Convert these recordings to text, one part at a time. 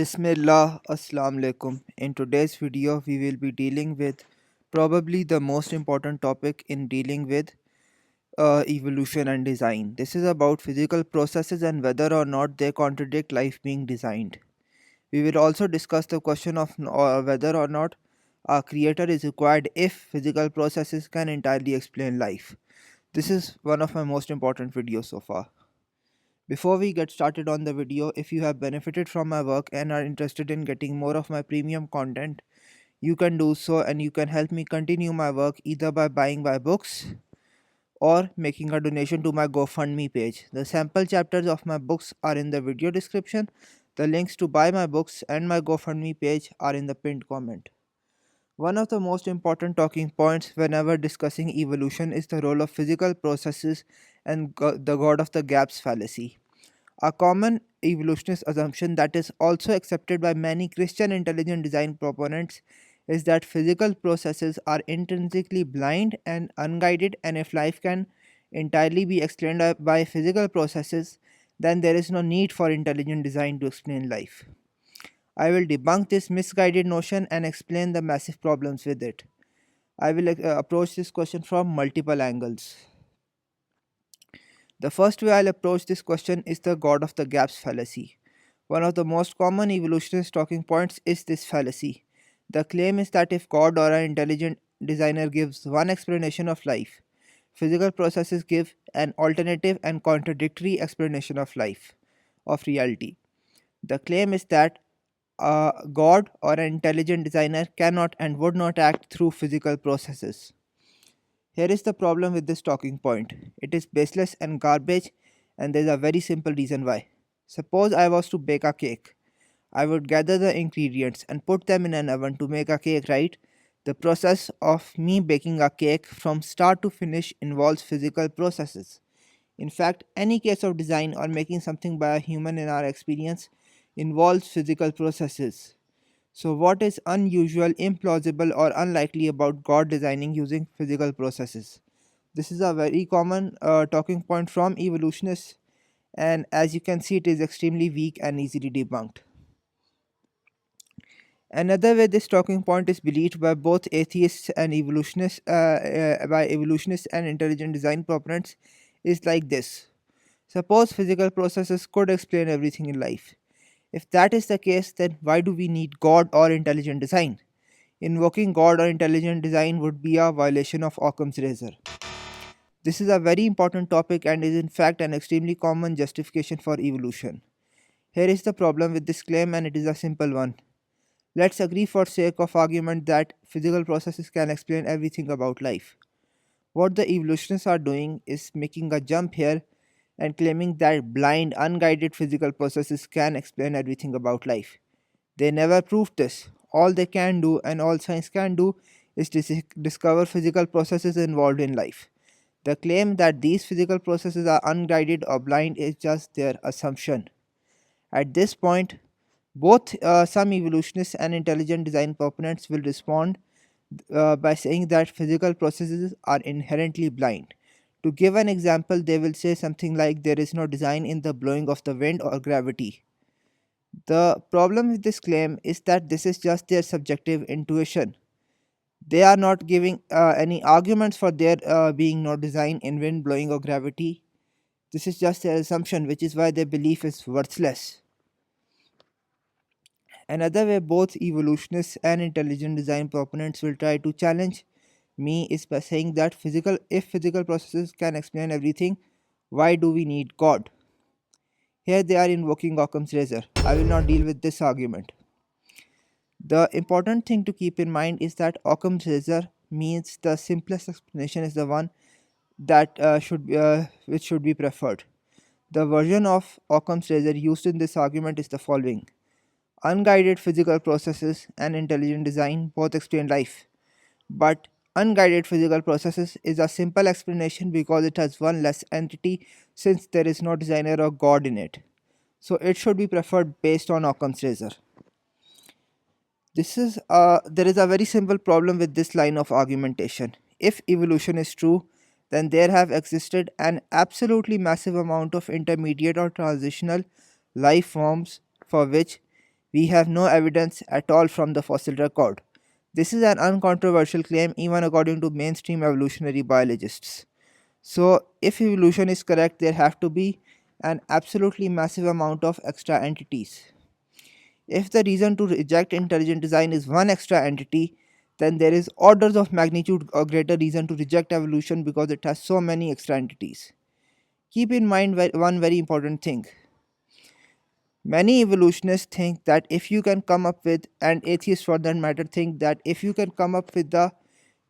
Bismillah, Assalamu alaikum. In today's video, we will be dealing with probably the most important topic in dealing with evolution and design. This is about physical processes and whether or not they contradict life being designed. We will also discuss the question of whether or not a creator is required if physical processes can entirely explain life. This is one of my most important videos so far. Before we get started on the video, if you have benefited from my work and are interested in getting more of my premium content, you can do so and you can help me continue my work either by buying my books or making a donation to my GoFundMe page. The sample chapters of my books are in the video description. The links to buy my books and my GoFundMe page are in the pinned comment. One of the most important talking points whenever discussing evolution is the role of physical processes and the God of the gaps fallacy. A common evolutionist assumption that is also accepted by many Christian intelligent design proponents is that physical processes are intrinsically blind and unguided, and if life can entirely be explained by physical processes, then there is no need for intelligent design to explain life. I will debunk this misguided notion and explain the massive problems with it. I will approach this question from multiple angles. The first way I'll approach this question is the God of the gaps fallacy. One of the most common evolutionist talking points is this fallacy. The claim is that if God or an intelligent designer gives one explanation of life, physical processes give an alternative and contradictory explanation of life, of reality. The claim is that a God or an intelligent designer cannot and would not act through physical processes. Here is the problem with this talking point. It is baseless and garbage, and there is a very simple reason why. Suppose I was to bake a cake. I would gather the ingredients and put them in an oven to make a cake, right? The process of me baking a cake from start to finish involves physical processes. In fact, any case of design or making something by a human in our experience involves physical processes. So, what is unusual, implausible, or unlikely about God designing using physical processes? This is a very common talking point from evolutionists, and as you can see, it is extremely weak and easily debunked. Another way this talking point is believed by both atheists and evolutionists and intelligent design proponents is like this. Suppose physical processes could explain everything in life. If that is the case, then why do we need God or intelligent design? Invoking God or intelligent design would be a violation of Occam's razor. This is a very important topic and is in fact an extremely common justification for evolution. Here is the problem with this claim, and it is a simple one. Let's agree for sake of argument that physical processes can explain everything about life. What the evolutionists are doing is making a jump here and claiming that blind, unguided physical processes can explain everything about life. They never proved this. All they can do and all science can do is discover physical processes involved in life. The claim that these physical processes are unguided or blind is just their assumption. At this point, both some evolutionists and intelligent design proponents will respond by saying that physical processes are inherently blind. To give an example, they will say something like there is no design in the blowing of the wind or gravity. The problem with this claim is that this is just their subjective intuition. They are not giving any arguments for there being no design in wind blowing or gravity. This is just their assumption, which is why their belief is worthless. Another way both evolutionists and intelligent design proponents will try to challenge me is by saying that if physical processes can explain everything, why do we need God? Here they are invoking Occam's razor. I will not deal with this argument. The important thing to keep in mind is that Occam's razor means the simplest explanation is the one that which should be preferred. The version of Occam's razor used in this argument is the following. Unguided physical processes and intelligent design both explain life, but unguided physical processes is a simple explanation because it has one less entity since there is no designer or God in it. So it should be preferred based on Occam's razor. There is a very simple problem with this line of argumentation. If evolution is true, then there have existed an absolutely massive amount of intermediate or transitional life forms for which We have no evidence at all from the fossil record. This is an uncontroversial claim even according to mainstream evolutionary biologists. So, if evolution is correct, there have to be an absolutely massive amount of extra entities. If the reason to reject intelligent design is one extra entity, then there is orders of magnitude a greater reason to reject evolution because it has so many extra entities. Keep in mind one very important thing. Many evolutionists think that if you can come up with, and atheists for that matter think that if you can come up with the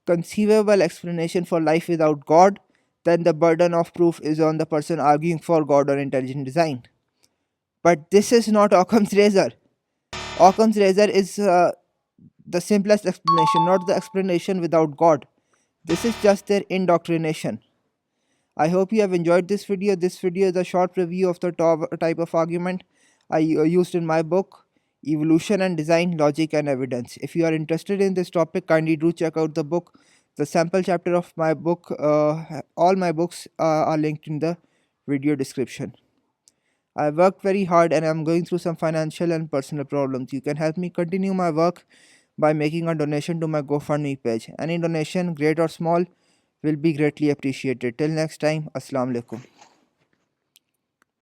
conceivable explanation for life without God, then the burden of proof is on the person arguing for God or intelligent design. But this is not Occam's razor. Occam's razor is the simplest explanation, not the explanation without God. This is just their indoctrination. I hope you have enjoyed this video. This video is a short review of the type of argument I used in my book, Evolution and Design, Logic and Evidence. If you are interested in this topic, kindly do check out the book. The sample chapter of my book, all my books are linked in the video description. I worked very hard and I'm going through some financial and personal problems. You can help me continue my work by making a donation to my GoFundMe page. Any donation, great or small, will be greatly appreciated. Till next time, Assalamu alaikum.